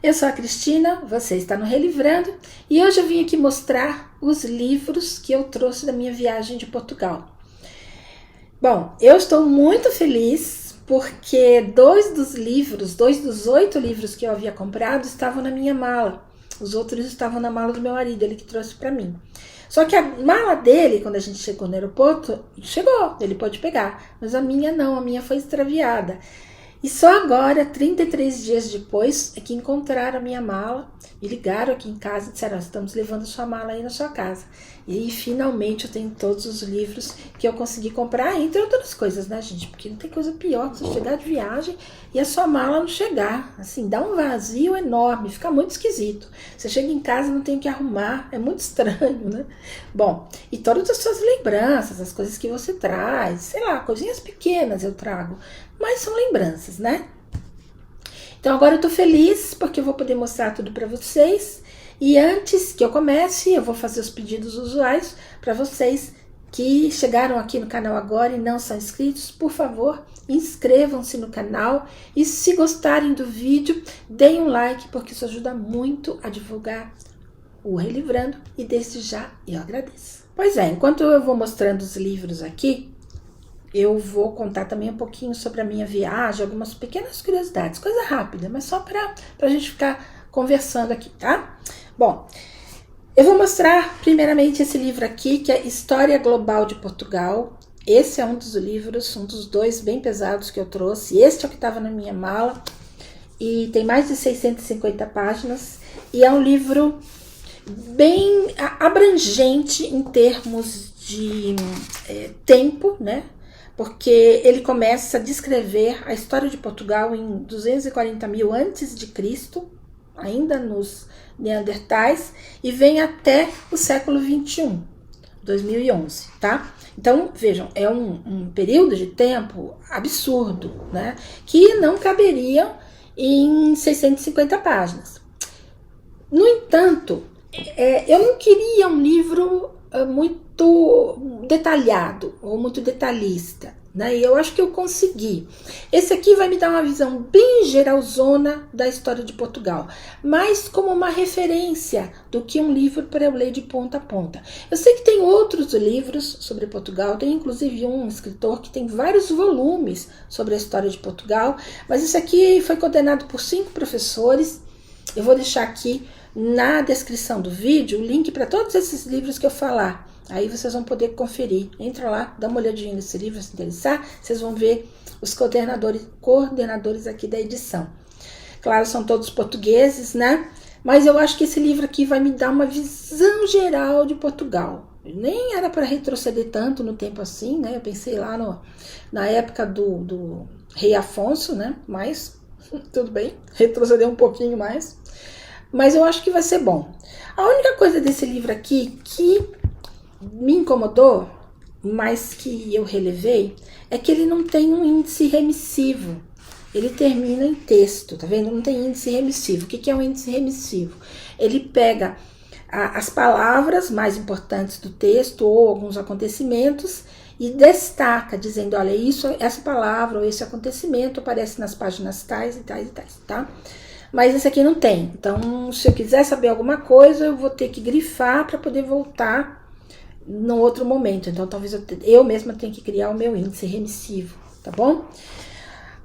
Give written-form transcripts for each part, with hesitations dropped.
Eu sou a Cristina, você está no Relivrando e hoje eu vim aqui mostrar os livros que eu trouxe da minha viagem de Portugal. Bom, eu estou muito feliz porque dois dos 8 livros que eu havia comprado estavam na minha mala. Os outros estavam na mala do meu marido, ele que trouxe para mim. Só que a mala dele, quando a gente chegou no aeroporto, chegou, ele pôde pegar. Mas a minha não, a minha foi extraviada. E só agora, 33 dias depois, é que encontraram a minha mala, me ligaram aqui em casa e disseram, estamos levando a sua mala aí na sua casa. E aí, finalmente, eu tenho todos os livros que eu consegui comprar, entre outras coisas, né, gente? Porque não tem coisa pior que você chegar de viagem e a sua mala não chegar. Assim, dá um vazio enorme, fica muito esquisito. Você chega em casa e não tem o que arrumar, é muito estranho, né? Bom, e todas as suas lembranças, as coisas que você traz, sei lá, coisinhas pequenas eu trago, mas são lembranças, né? Então agora eu tô feliz porque eu vou poder mostrar tudo para vocês. E antes que eu comece, eu vou fazer os pedidos usuais para vocês que chegaram aqui no canal agora e não são inscritos. Por favor, inscrevam-se no canal e se gostarem do vídeo, deem um like porque isso ajuda muito a divulgar o Relivrando e desde já eu agradeço. Pois é, enquanto eu vou mostrando os livros aqui, eu vou contar também um pouquinho sobre a minha viagem, algumas pequenas curiosidades, coisa rápida, mas só para a gente ficar conversando aqui, tá? Bom, eu vou mostrar primeiramente esse livro aqui, que é História Global de Portugal. Esse é um dos livros, um dos 2 bem pesados que eu trouxe. Este é o que estava na minha mala e tem mais de 650 páginas. E é um livro bem abrangente em termos de tempo, né? Porque ele começa a descrever a história de Portugal em 240.000 antes de Cristo, ainda nos Neandertais, e vem até o século 21, 2011, tá? Então, vejam, é um período de tempo absurdo, né? Que não caberia em 650 páginas. No entanto, eu não queria um livro muito detalhado ou muito detalhista, né? E eu acho que eu consegui. Esse aqui vai me dar uma visão bem geralzona da história de Portugal, mas como uma referência do que um livro para eu ler de ponta a ponta. Eu sei que tem outros livros sobre Portugal, tem inclusive um escritor que tem vários volumes sobre a história de Portugal, mas esse aqui foi coordenado por 5 professores. Eu vou deixar aqui na descrição do vídeo o link para todos esses livros que eu falar. Aí vocês vão poder conferir. Entra lá, dá uma olhadinha nesse livro, se interessar. Vocês vão ver os coordenadores aqui da edição. Claro, são todos portugueses, né? Mas eu acho que esse livro aqui vai me dar uma visão geral de Portugal. Nem era para retroceder tanto no tempo assim, né? Eu pensei lá na época do rei Afonso, né? Mas tudo bem, retroceder um pouquinho mais. Mas eu acho que vai ser bom. A única coisa desse livro aqui que me incomodou, mas que eu relevei, é que ele não tem um índice remissivo. Ele termina em texto, tá vendo? Não tem índice remissivo. O que é um índice remissivo? Ele pega as palavras mais importantes do texto ou alguns acontecimentos e destaca, dizendo, olha, essa palavra ou esse acontecimento aparece nas páginas tais e tais e tais, tá? Mas esse aqui não tem. Então, se eu quiser saber alguma coisa, eu vou ter que grifar para poder voltar no outro momento. Então, talvez eu mesma tenha que criar o meu índice remissivo, tá bom?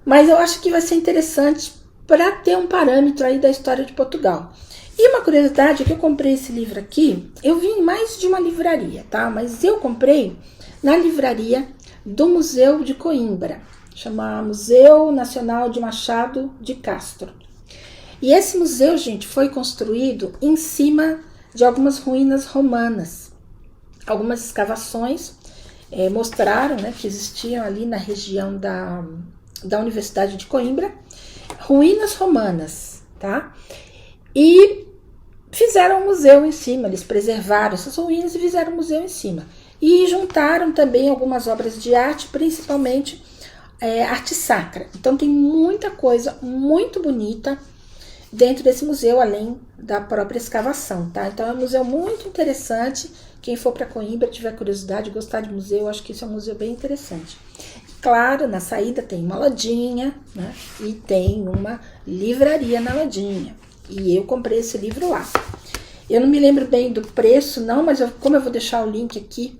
Mas eu acho que vai ser interessante para ter um parâmetro aí da história de Portugal. E uma curiosidade é que eu comprei esse livro aqui, eu vi em mais de uma livraria, tá? Mas eu comprei na livraria do Museu de Coimbra, chama Museu Nacional de Machado de Castro. E esse museu, gente, foi construído em cima de algumas ruínas romanas. Algumas escavações mostraram, né, que existiam ali na região da Universidade de Coimbra ruínas romanas, tá? E fizeram um museu em cima, eles preservaram essas ruínas e fizeram um museu em cima. E juntaram também algumas obras de arte, principalmente arte sacra. Então tem muita coisa muito bonita dentro desse museu, além da própria escavação, tá? Então é um museu muito interessante. Quem for para Coimbra, tiver curiosidade, gostar de museu, acho que esse é um museu bem interessante. Claro, na saída tem uma lojinha, né? E tem uma livraria na lojinha. E eu comprei esse livro lá. Eu não me lembro bem do preço, não, mas como eu vou deixar o link aqui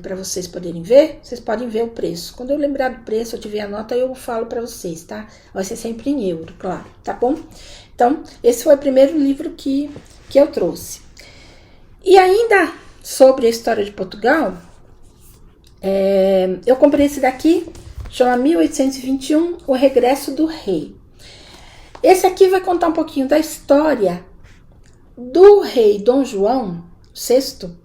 para vocês poderem ver, vocês podem ver o preço. Quando eu lembrar do preço, eu tiver a nota, eu falo para vocês, tá? Vai ser sempre em euro, claro, tá bom? Então, esse foi o primeiro livro que eu trouxe. E ainda sobre a história de Portugal, eu comprei esse daqui, chama 1821, O Regresso do Rei. Esse aqui vai contar um pouquinho da história do rei Dom João VI,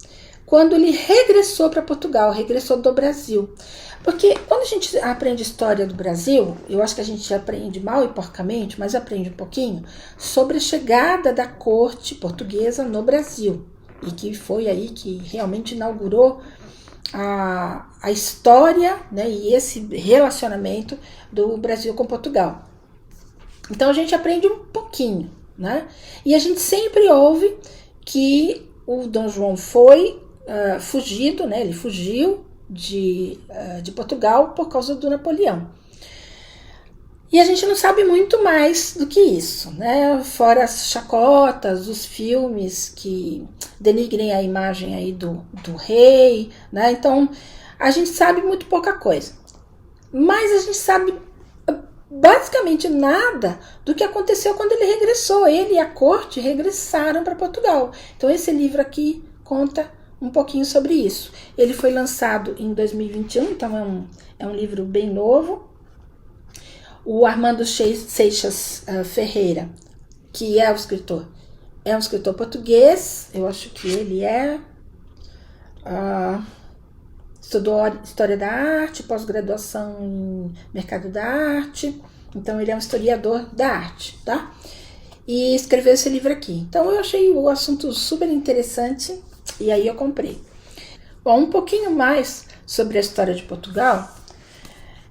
quando ele regressou para Portugal, regressou do Brasil. Porque quando a gente aprende história do Brasil, eu acho que a gente aprende mal e porcamente, mas aprende um pouquinho, sobre a chegada da corte portuguesa no Brasil. E que foi aí que realmente inaugurou a história, né, e esse relacionamento do Brasil com Portugal. Então a gente aprende um pouquinho, né? E a gente sempre ouve que o Dom João foi fugido, né? Ele fugiu de Portugal por causa do Napoleão. E a gente não sabe muito mais do que isso, né? Fora as chacotas, os filmes que denigrem a imagem aí do rei, né? Então a gente sabe muito pouca coisa. Mas a gente sabe basicamente nada do que aconteceu quando ele regressou. Ele e a corte regressaram para Portugal. Então esse livro aqui conta um pouquinho sobre isso. Ele foi lançado em 2021, então é um livro bem novo. O Armando Seixas Ferreira, que é o escritor, é um escritor português. Eu acho que ele estudou História da Arte, pós-graduação em Mercado da Arte. Então ele é um historiador da arte, tá? E escreveu esse livro aqui. Então eu achei o assunto super interessante e aí eu comprei. Bom, um pouquinho mais sobre a história de Portugal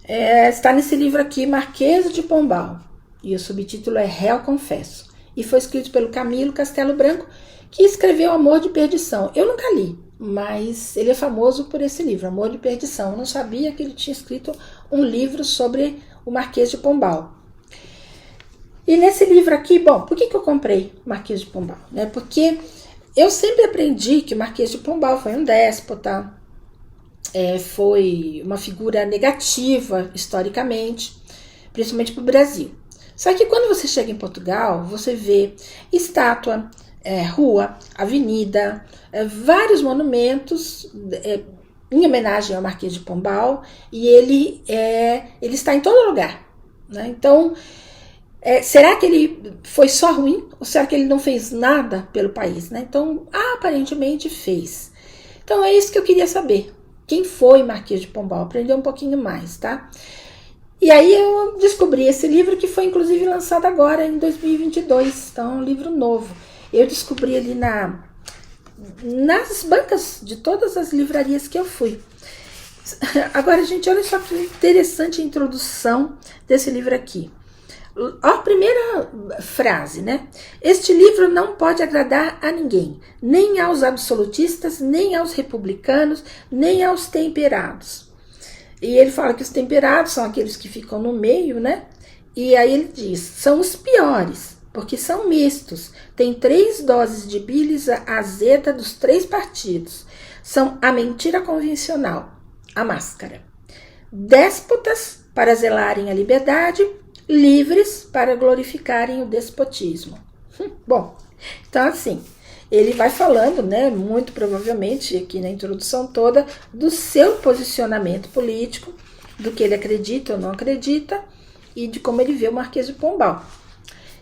está nesse livro aqui, Marquês de Pombal. E o subtítulo é Réu Confesso. E foi escrito pelo Camilo Castelo Branco, que escreveu Amor de Perdição. Eu nunca li, mas ele é famoso por esse livro, Amor de Perdição. Eu não sabia que ele tinha escrito um livro sobre o Marquês de Pombal. E nesse livro aqui, bom, por que eu comprei Marquês de Pombal? Né? Porque eu sempre aprendi que o Marquês de Pombal foi um déspota, foi uma figura negativa historicamente, principalmente para o Brasil. Só que quando você chega em Portugal, você vê estátua, rua, avenida, vários monumentos em homenagem ao Marquês de Pombal, e ele está em todo lugar, né? Então, será que ele foi só ruim? Ou será que ele não fez nada pelo país, né? Então, aparentemente fez. Então, é isso que eu queria saber. Quem foi Marquês de Pombal? Aprender um pouquinho mais, tá? E aí eu descobri esse livro, que foi inclusive lançado agora em 2022. Então, é um livro novo. Eu descobri ali nas bancas de todas as livrarias que eu fui. Agora, gente, olha só que interessante a introdução desse livro aqui. A primeira frase, né? Este livro não pode agradar a ninguém, nem aos absolutistas, nem aos republicanos, nem aos temperados. E ele fala que os temperados são aqueles que ficam no meio, né? E aí ele diz, são os piores, porque são mistos, tem 3 doses de bilis azeda dos 3 partidos, são a mentira convencional, a máscara, déspotas para zelarem a liberdade, livres para glorificarem o despotismo. Bom, então assim, ele vai falando, né, muito provavelmente aqui na introdução toda, do seu posicionamento político, do que ele acredita ou não acredita, e de como ele vê o Marquês de Pombal.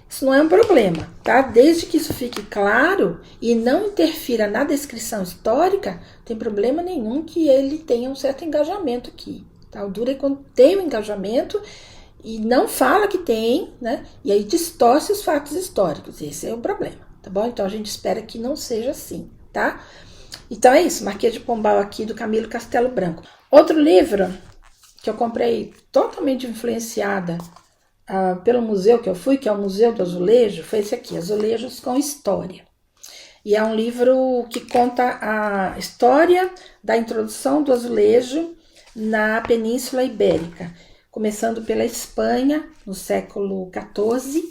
Isso não é um problema, tá? Desde que isso fique claro e não interfira na descrição histórica, não tem problema nenhum que ele tenha um certo engajamento aqui, tá? O duro é quando tem um engajamento e não fala que tem, né? E aí distorce os fatos históricos. Esse é o problema, tá bom? Então a gente espera que não seja assim, tá? Então é isso, Marquês de Pombal aqui do Camilo Castelo Branco. Outro livro que eu comprei totalmente influenciada pelo museu que eu fui, que é o Museu do Azulejo, foi esse aqui, Azulejos com História. E é um livro que conta a história da introdução do azulejo na Península Ibérica, começando pela Espanha, no século XIV,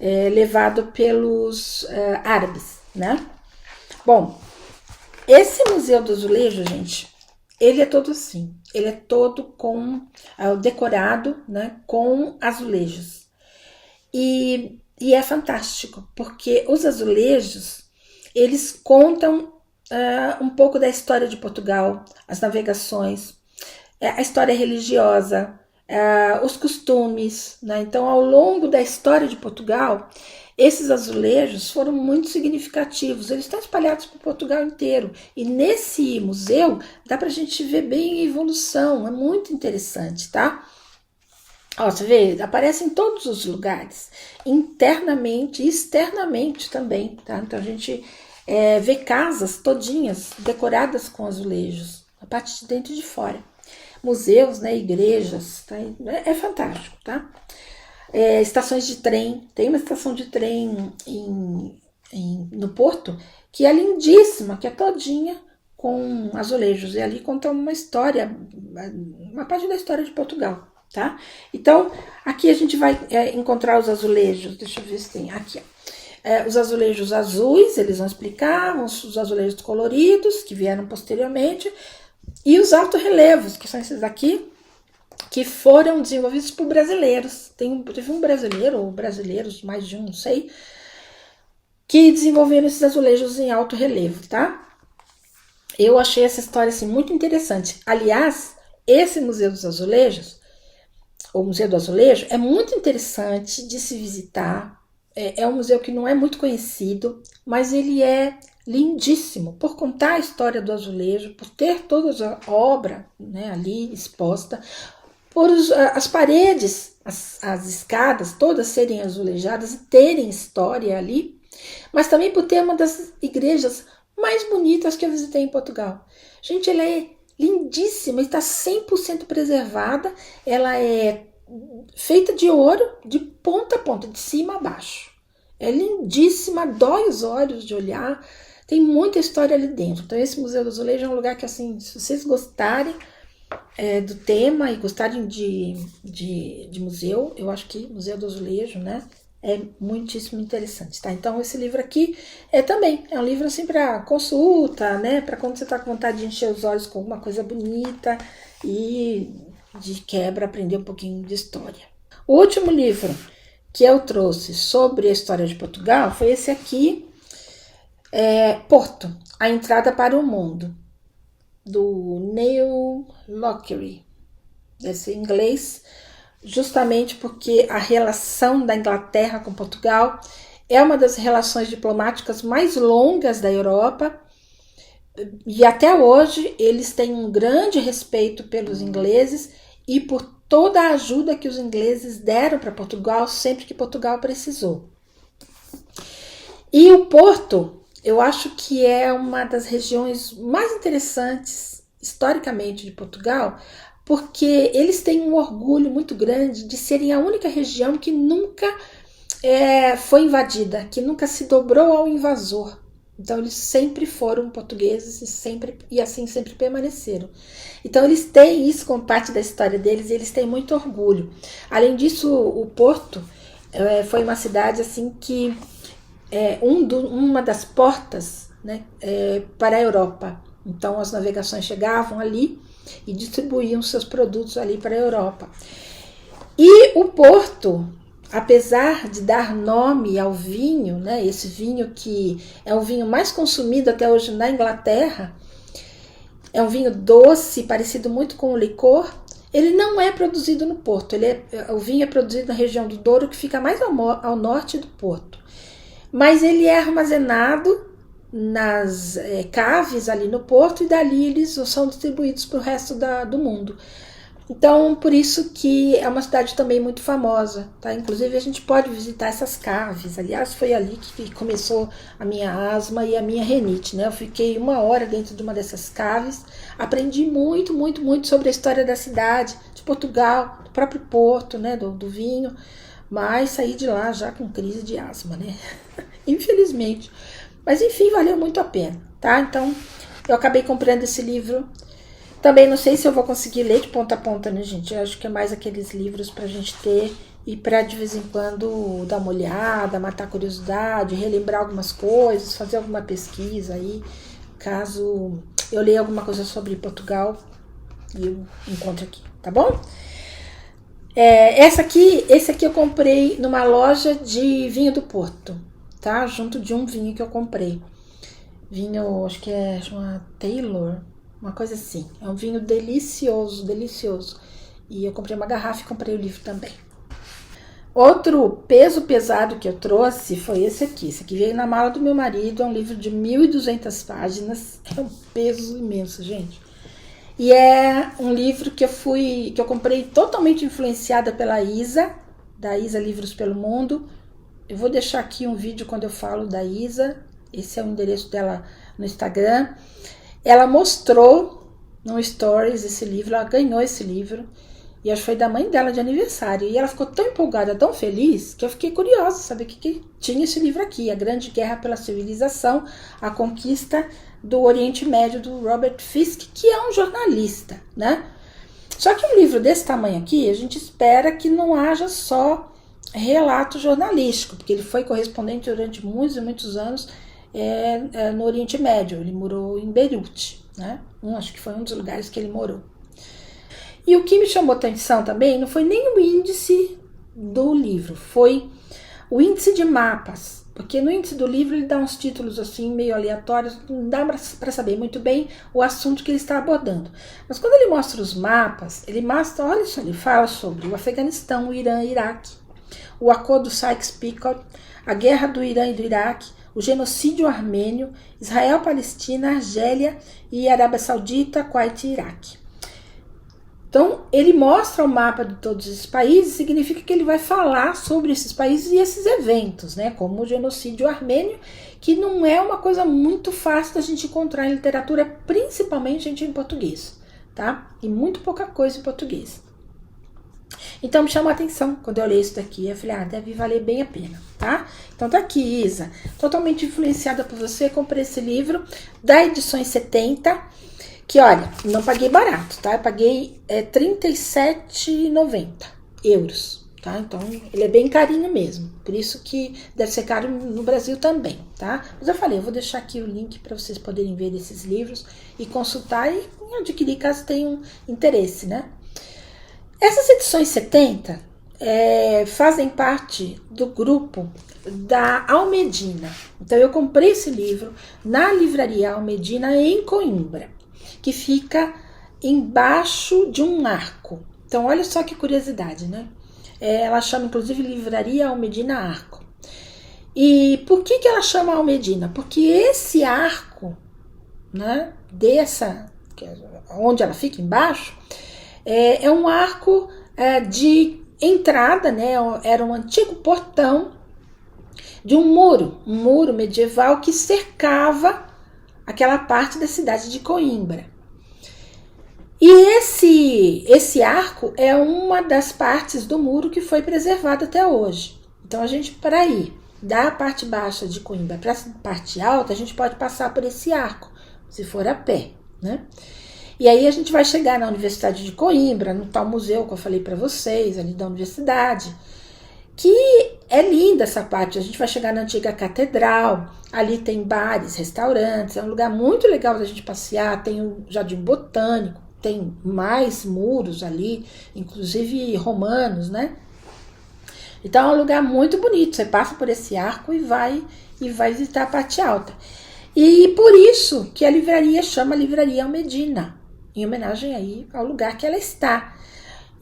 levado pelos árabes, né? Bom, esse Museu do Azulejo, gente, ele é todo assim. Ele é todo decorado, né, com azulejos. E é fantástico, porque os azulejos, eles contam um pouco da história de Portugal, as navegações, a história religiosa, os costumes, né? Então, ao longo da história de Portugal, esses azulejos foram muito significativos. Eles estão espalhados por Portugal inteiro. E nesse museu dá para a gente ver bem a evolução. É muito interessante, tá? Ó, você vê, aparece em todos os lugares, internamente e externamente também, tá? Então a gente vê casas todinhas decoradas com azulejos, a parte de dentro e de fora. Museus, né, igrejas, tá? É fantástico, tá? Estações de trem, tem uma estação de trem no Porto que é lindíssima, que é todinha com azulejos, e ali conta uma história, uma parte da história de Portugal, tá? Então, aqui a gente vai encontrar os azulejos, deixa eu ver se tem aqui, ó. Os azulejos azuis, eles vão explicar, os azulejos coloridos, que vieram posteriormente, e os alto-relevos, que são esses aqui, que foram desenvolvidos por brasileiros. Teve um brasileiro, ou brasileiros, mais de um, não sei, que desenvolveram esses azulejos em alto relevo, tá? Eu achei essa história assim, muito interessante. Aliás, esse Museu dos Azulejos, o Museu do Azulejo, é muito interessante de se visitar. É um museu que não é muito conhecido, mas ele é lindíssimo por contar a história do azulejo, por ter toda a obra, né, ali exposta, por as paredes, as escadas todas serem azulejadas e terem história ali, mas também por ter uma das igrejas mais bonitas que eu visitei em Portugal. Gente, ela é lindíssima, está 100% preservada, ela é feita de ouro de ponta a ponta, de cima a baixo. É lindíssima, dói os olhos de olhar, tem muita história ali dentro. Então esse Museu do Azulejo é um lugar que, assim, se vocês gostarem do tema e gostarem de museu, eu acho que Museu do Azulejo, né, é muitíssimo interessante, tá? Então esse livro aqui também é um livro assim para consulta, né, para quando você está com vontade de encher os olhos com alguma coisa bonita e de quebra aprender um pouquinho de história. O último livro que eu trouxe sobre a história de Portugal foi esse aqui, Porto, A Entrada para o Mundo, do Neil Lockery, esse inglês, justamente porque a relação da Inglaterra com Portugal é uma das relações diplomáticas mais longas da Europa, e até hoje eles têm um grande respeito pelos ingleses e por toda a ajuda que os ingleses deram para Portugal sempre que Portugal precisou. E o Porto, eu acho que é uma das regiões mais interessantes historicamente de Portugal, porque eles têm um orgulho muito grande de serem a única região que nunca foi invadida, que nunca se dobrou ao invasor. Então eles sempre foram portugueses e assim sempre permaneceram. Então eles têm isso como parte da história deles e eles têm muito orgulho. Além disso, o Porto foi uma cidade assim que uma das portas, né, para a Europa. Então as navegações chegavam ali e distribuíam seus produtos ali para a Europa. E o Porto, apesar de dar nome ao vinho, né, esse vinho que é o vinho mais consumido até hoje na Inglaterra, é um vinho doce, parecido muito com o licor, ele não é produzido no Porto. O vinho é produzido na região do Douro, que fica mais ao norte do Porto. Mas ele é armazenado nas caves ali no Porto e dali eles são distribuídos para o resto do mundo. Então, por isso que é uma cidade também muito famosa, tá? Inclusive, a gente pode visitar essas caves. Aliás, foi ali que começou a minha asma e a minha renite, né? Eu fiquei 1 hora dentro de uma dessas caves, aprendi muito, muito, muito sobre a história da cidade, de Portugal, do próprio Porto, né? Do vinho, mas saí de lá já com crise de asma, né? Infelizmente. Mas, enfim, valeu muito a pena, tá? Então, eu acabei comprando esse livro. Também não sei se eu vou conseguir ler de ponta a ponta, né, gente? Eu acho que é mais aqueles livros pra gente ter e para de vez em quando dar uma olhada, matar a curiosidade, relembrar algumas coisas, fazer alguma pesquisa aí, caso eu leia alguma coisa sobre Portugal e eu encontro aqui, tá bom? Esse aqui eu comprei numa loja de vinho do Porto, tá? Junto de um vinho que eu comprei. Vinho, acho que chama Taylor, uma coisa assim. É um vinho delicioso, delicioso. E eu comprei uma garrafa e comprei o livro também. Outro peso pesado que eu trouxe foi esse aqui. Esse aqui veio na mala do meu marido, é um livro de 1.200 páginas. É um peso imenso, gente. E é um livro que eu comprei totalmente influenciada pela Isa, da Isa Livros pelo Mundo. Eu vou deixar aqui um vídeo quando eu falo da Isa. Esse é o endereço dela no Instagram. Ela mostrou no Stories esse livro, ela ganhou esse livro. E acho que foi da mãe dela de aniversário. E ela ficou tão empolgada, tão feliz, que eu fiquei curiosa de saber o que tinha esse livro aqui. A Grande Guerra pela Civilização, a Conquista do Oriente Médio, do Robert Fisk, que é um jornalista, né? Só que um livro desse tamanho aqui, a gente espera que não haja só relato jornalístico, porque ele foi correspondente durante muitos e muitos anos no Oriente Médio. Ele morou em Beirute, né? Acho que foi um dos lugares que ele morou. E o que me chamou atenção também não foi nem o índice do livro, foi o índice de mapas. Porque no índice do livro ele dá uns títulos assim meio aleatórios, não dá para saber muito bem o assunto que ele está abordando. Mas quando ele mostra os mapas, ele mostra, olha só, ele fala sobre o Afeganistão, o Irã e o Iraque, o acordo Sykes-Picot, a guerra do Irã e do Iraque, o genocídio armênio, Israel, Palestina, Argélia e Arábia Saudita, Kuwait e Iraque. Então, ele mostra o mapa de todos esses países, significa que ele vai falar sobre esses países e esses eventos, né? Como o genocídio armênio, que não é uma coisa muito fácil da gente encontrar em literatura, principalmente em português, tá? E muito pouca coisa em português. Então, me chamou a atenção quando eu li isso daqui. Eu falei, deve valer bem a pena, tá? Então, tá aqui, Isa. Totalmente influenciada por você, comprei esse livro da Edições 70, que, olha, não paguei barato, tá? Eu paguei €37,90, tá? Então, ele é bem carinho mesmo. Por isso que deve ser caro no Brasil também, tá? Mas eu falei, eu vou deixar aqui o link para vocês poderem ver esses livros e consultar e adquirir caso tenham interesse, né? Essas edições 70 fazem parte do grupo da Almedina. Então, eu comprei esse livro na livraria Almedina em Coimbra, que fica embaixo de um arco. Então, olha só que curiosidade, né? Ela chama, inclusive, Livraria Almedina Arco. E por que ela chama Almedina? Porque esse arco, né, onde ela fica embaixo, é um arco de entrada, né? Era um antigo portão de um muro medieval que cercava aquela parte da cidade de Coimbra. E esse arco é uma das partes do muro que foi preservado até hoje. Então, a gente, para ir da parte baixa de Coimbra para a parte alta, a gente pode passar por esse arco, se for a pé, né? E aí a gente vai chegar na Universidade de Coimbra, no tal museu que eu falei para vocês, ali da universidade, que é linda essa parte. A gente vai chegar na antiga catedral, ali tem bares, restaurantes, é um lugar muito legal da gente passear, tem o Jardim Botânico, tem mais muros ali, inclusive romanos, né? Então é um lugar muito bonito, você passa por esse arco e vai visitar a parte alta. E por isso que a livraria chama Livraria Almedina, em homenagem aí ao lugar que ela está.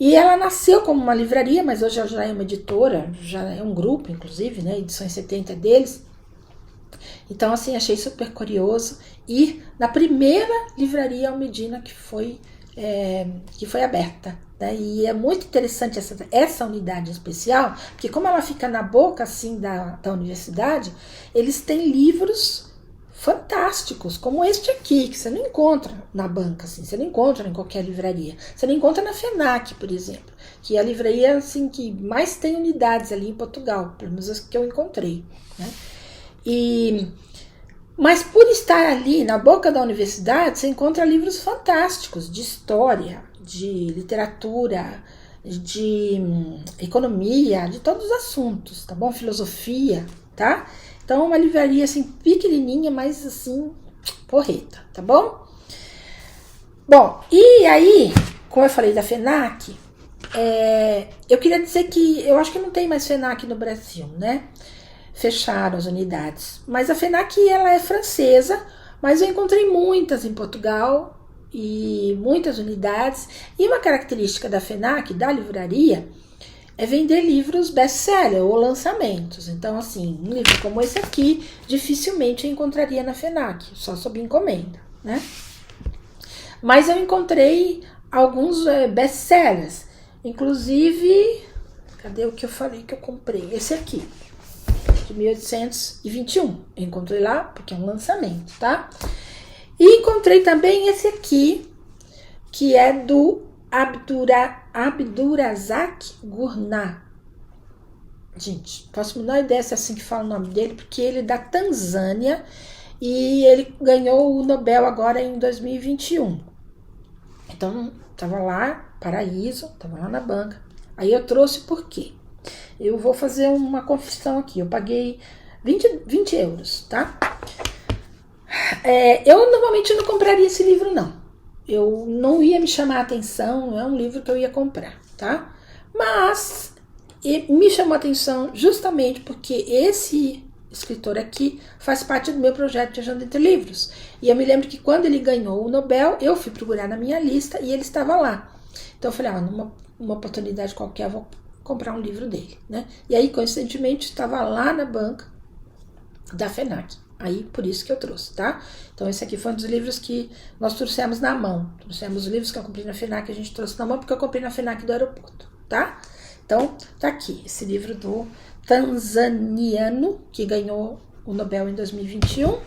E ela nasceu como uma livraria, mas hoje ela já é uma editora, já é um grupo, inclusive, né? Edições 70 deles. Então, assim, achei super curioso ir na primeira livraria Almedina que foi aberta. Né? E é muito interessante essa unidade especial, porque como ela fica na boca, assim, da universidade, eles têm livros fantásticos, como este aqui, que você não encontra na banca, assim, você não encontra em qualquer livraria. Você não encontra na FENAC, por exemplo, que é a livraria assim, que mais tem unidades ali em Portugal, pelo menos as que eu encontrei. Né? Mas por estar ali na boca da universidade, você encontra livros fantásticos de história, de literatura, de economia, de todos os assuntos, tá bom? Filosofia, tá? Então é uma livraria assim pequenininha, mas assim porreta, tá bom? Bom, e aí, como eu falei da FENAC, eu queria dizer que eu acho que não tem mais FENAC no Brasil, né? Fecharam as unidades. Mas a FENAC, ela é francesa, mas eu encontrei muitas em Portugal e muitas unidades. E uma característica da FENAC, da livraria, é vender livros best-seller ou lançamentos. Então, assim, um livro como esse aqui, dificilmente eu encontraria na FENAC, só sob encomenda, né? Mas eu encontrei alguns best-sellers. Inclusive, cadê o que eu falei que eu comprei? Esse aqui, de 1821. Eu encontrei lá, porque é um lançamento, tá? E encontrei também esse aqui, que é do Abdurazak Gurnah. Gente, posso me dar uma ideia se é assim que fala o nome dele, porque ele é da Tanzânia e ele ganhou o Nobel agora em 2021. Então, tava lá, Paraíso, tava lá na banca. Aí eu trouxe por quê? Eu vou fazer uma confissão aqui. Eu paguei 20 euros, tá? Eu normalmente não compraria esse livro, não. Eu não ia me chamar a atenção, não é um livro que eu ia comprar, tá? Mas me chamou a atenção justamente porque esse escritor aqui faz parte do meu projeto Viajando Entre Livros. E eu me lembro que quando ele ganhou o Nobel, eu fui procurar na minha lista e ele estava lá. Então eu falei, numa oportunidade qualquer, eu vou comprar um livro dele, né? E aí, coincidentemente, estava lá na banca da FENAC. Aí, por isso que eu trouxe, tá? Então, esse aqui foi um dos livros que nós trouxemos na mão. Trouxemos os livros que eu comprei na FENAC, a gente trouxe na mão, porque eu comprei na FENAC do aeroporto, tá? Então, tá aqui, esse livro do tanzaniano, que ganhou o Nobel em 2021.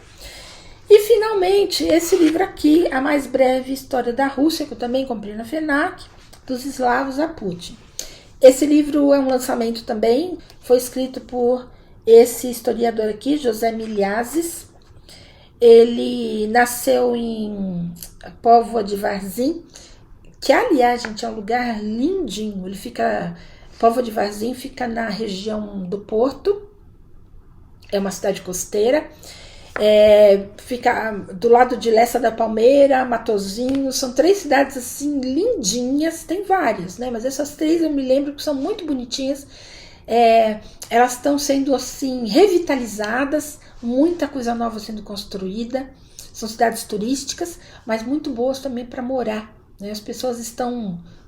E, finalmente, esse livro aqui, A Mais Breve História da Rússia, que eu também comprei na FENAC, dos eslavos a Putin. Esse livro é um lançamento também, foi escrito por esse historiador aqui, José Milhazes. Ele nasceu em Póvoa de Varzim, que, aliás, gente, é um lugar lindinho. Póvoa de Varzim fica na região do Porto, é uma cidade costeira. Fica do lado de Lessa da Palmeira, Matozinhos, são 3 cidades assim lindinhas, tem várias, né? Mas essas 3 eu me lembro que são muito bonitinhas. Elas estão sendo assim revitalizadas, muita coisa nova sendo construída. São cidades turísticas, mas muito boas também para morar, né? As pessoas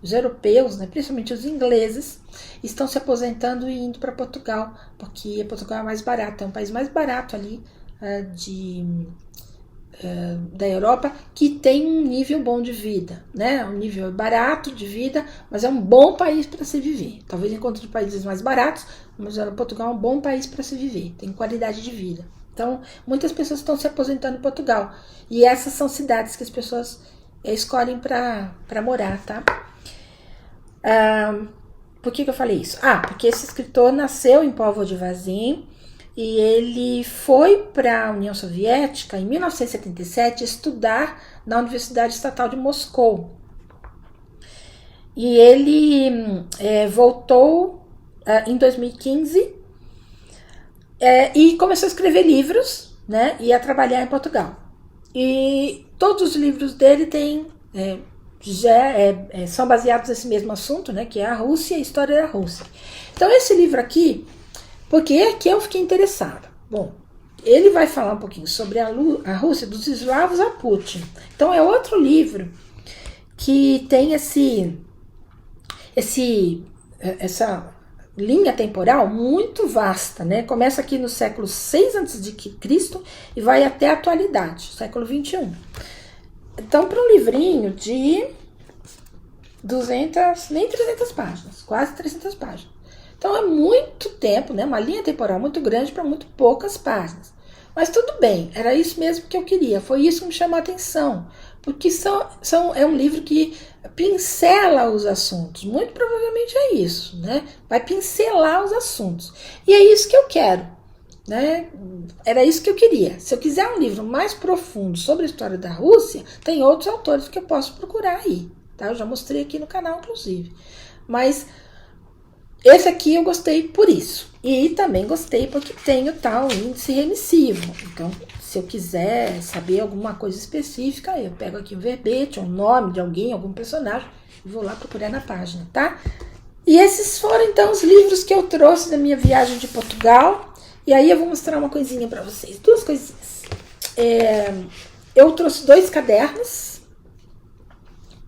os europeus, né, principalmente os ingleses, estão se aposentando e indo para Portugal, porque Portugal é mais barato, é um país mais barato ali da Europa, que tem um nível bom de vida, né? Um nível barato de vida, mas é um bom país para se viver. Talvez encontre países mais baratos, mas Portugal é um bom país para se viver, tem qualidade de vida. Então, muitas pessoas estão se aposentando em Portugal, e essas são cidades que as pessoas escolhem para morar, tá? Por que eu falei isso? Porque esse escritor nasceu em Póvoa de Varzim, e ele foi para a União Soviética em 1977 estudar na Universidade Estatal de Moscou. E ele voltou em 2015 e começou a escrever livros, né, e a trabalhar em Portugal. E todos os livros dele são baseados nesse mesmo assunto, né, que é a Rússia e a história da Rússia. Então esse livro aqui, porque é que eu fiquei interessada. Bom, ele vai falar um pouquinho sobre a Rússia, dos eslavos a Putin. Então é outro livro que tem essa linha temporal muito vasta, né? Começa aqui no século 6 a.C. e vai até a atualidade, século 21. Então, para um livrinho de 300 páginas, quase 300 páginas. Então é muito tempo, né? Uma linha temporal muito grande para muito poucas páginas. Mas tudo bem, era isso mesmo que eu queria. Foi isso que me chamou a atenção. Porque é um livro que pincela os assuntos. Muito provavelmente é isso, né? Vai pincelar os assuntos. E é isso que eu quero, né? Era isso que eu queria. Se eu quiser um livro mais profundo sobre a história da Rússia, tem outros autores que eu posso procurar aí, tá? Eu já mostrei aqui no canal, inclusive. Mas esse aqui eu gostei por isso. E também gostei porque tem o tal índice remissivo. Então, se eu quiser saber alguma coisa específica, eu pego aqui um verbete, um nome de alguém, algum personagem, e vou lá procurar na página, tá? E esses foram, então, os livros que eu trouxe da minha viagem de Portugal. E aí eu vou mostrar uma coisinha pra vocês, 2 coisinhas. Eu trouxe 2 cadernos,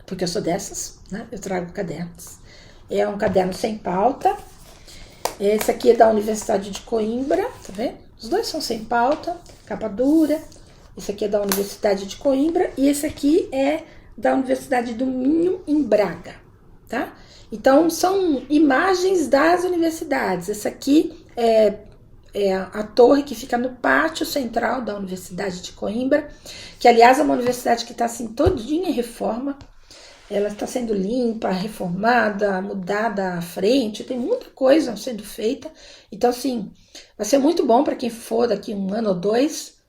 porque eu sou dessas, né? Eu trago cadernos. É um caderno sem pauta. Esse aqui é da Universidade de Coimbra, tá vendo? Os 2 são sem pauta, capa dura. Esse aqui é da Universidade de Coimbra e esse aqui é da Universidade do Minho, em Braga, tá? Então, são imagens das universidades. Essa aqui é a torre que fica no pátio central da Universidade de Coimbra, que, aliás, é uma universidade que está assim, todinha em reforma. Ela está sendo limpa, reformada, mudada à frente, tem muita coisa sendo feita. Então, assim, vai ser muito bom para quem for daqui 1 ano ou 2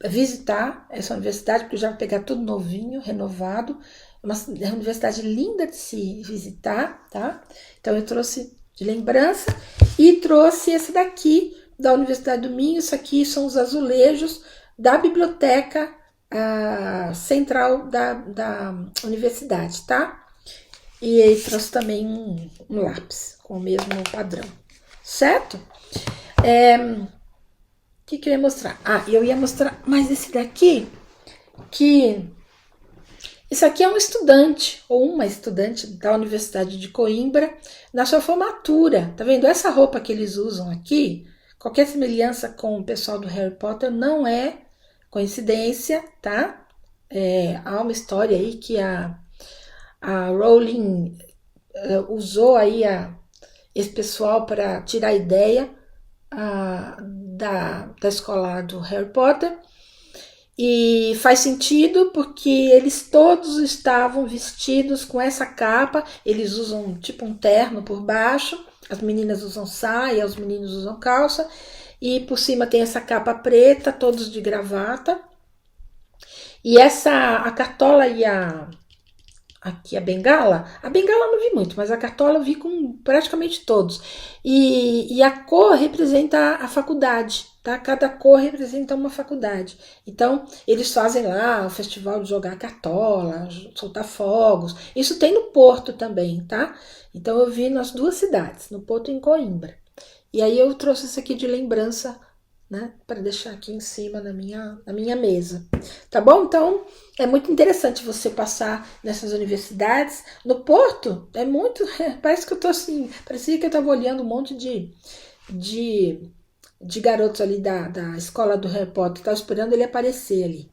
visitar essa universidade, porque já vai pegar tudo novinho, renovado. É uma universidade linda de se visitar, tá? Então, eu trouxe de lembrança e trouxe esse daqui da Universidade do Minho. Isso aqui são os azulejos da biblioteca central da universidade, tá? E aí trouxe também um lápis com o mesmo padrão, certo? O que eu ia mostrar? Eu ia mostrar mais esse daqui, que isso aqui é um estudante ou uma estudante da Universidade de Coimbra na sua formatura. Tá vendo? Essa roupa que eles usam aqui, qualquer semelhança com o pessoal do Harry Potter não é coincidência, tá? Há uma história aí que a Rowling usou aí esse pessoal para tirar a ideia da escola do Harry Potter. E faz sentido porque eles todos estavam vestidos com essa capa. Eles usam tipo um terno por baixo. As meninas usam saia, os meninos usam calça. E por cima tem essa capa preta, todos de gravata. E a cartola e aqui a bengala eu não vi muito, mas a cartola eu vi com praticamente todos. E a cor representa a faculdade, tá? Cada cor representa uma faculdade. Então, eles fazem lá o festival de jogar cartola, soltar fogos. Isso tem no Porto também, tá? Então, eu vi nas 2 cidades, no Porto e em Coimbra. E aí eu trouxe isso aqui de lembrança, né, para deixar aqui em cima na minha mesa, tá bom? Então, é muito interessante você passar nessas universidades. No Porto, parece que eu tô assim, parecia que eu tava olhando um monte de garotos ali da escola do Harry Potter, tava esperando ele aparecer ali.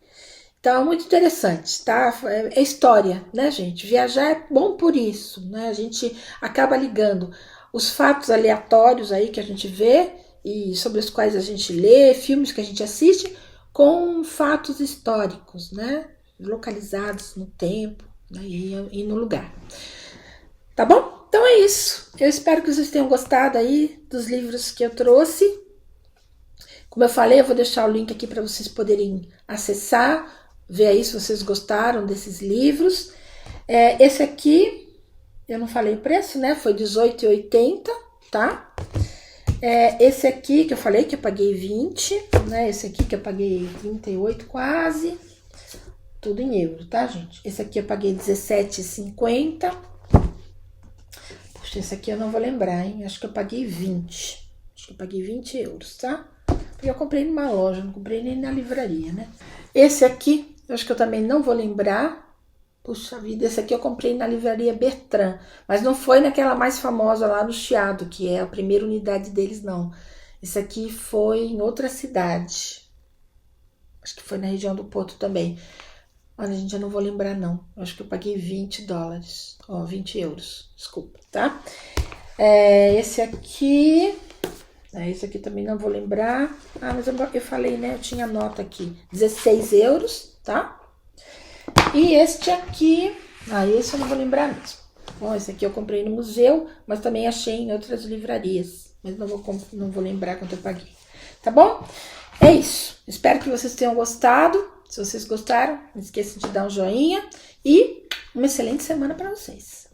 Então, é muito interessante, tá? É história, né, gente? Viajar é bom por isso, né? A gente acaba ligando os fatos aleatórios aí que a gente vê e sobre os quais a gente lê, filmes que a gente assiste, com fatos históricos, né? Localizados no tempo, né? E no lugar. Tá bom? Então é isso. Eu espero que vocês tenham gostado aí dos livros que eu trouxe. Como eu falei, eu vou deixar o link aqui para vocês poderem acessar, ver aí se vocês gostaram desses livros. Esse aqui, eu não falei o preço, né? Foi R$18,80, tá? Esse aqui que eu falei que eu paguei 20, né? Esse aqui que eu paguei 38 quase. Tudo em euro, tá, gente? Esse aqui eu paguei 17,50. Puxa, esse aqui eu não vou lembrar, hein? Acho que eu paguei 20. Acho que eu paguei 20 euros, tá? Porque eu comprei numa loja, não comprei nem na livraria, né? Esse aqui, eu acho que eu também não vou lembrar. Puxa vida, esse aqui eu comprei na livraria Bertrand, mas não foi naquela mais famosa lá no Chiado, que é a primeira unidade deles, não. Esse aqui foi em outra cidade. Acho que foi na região do Porto também. Olha, gente, eu não vou lembrar, não. Eu acho que eu paguei $20. 20 euros, desculpa, tá? Esse aqui... esse aqui também não vou lembrar. Mas eu falei, né? Eu tinha nota aqui. 16 euros, tá? E este aqui... esse eu não vou lembrar mesmo. Bom, esse aqui eu comprei no museu, mas também achei em outras livrarias. Mas não vou lembrar quanto eu paguei. Tá bom? É isso. Espero que vocês tenham gostado. Se vocês gostaram, não esqueçam de dar um joinha. E uma excelente semana para vocês.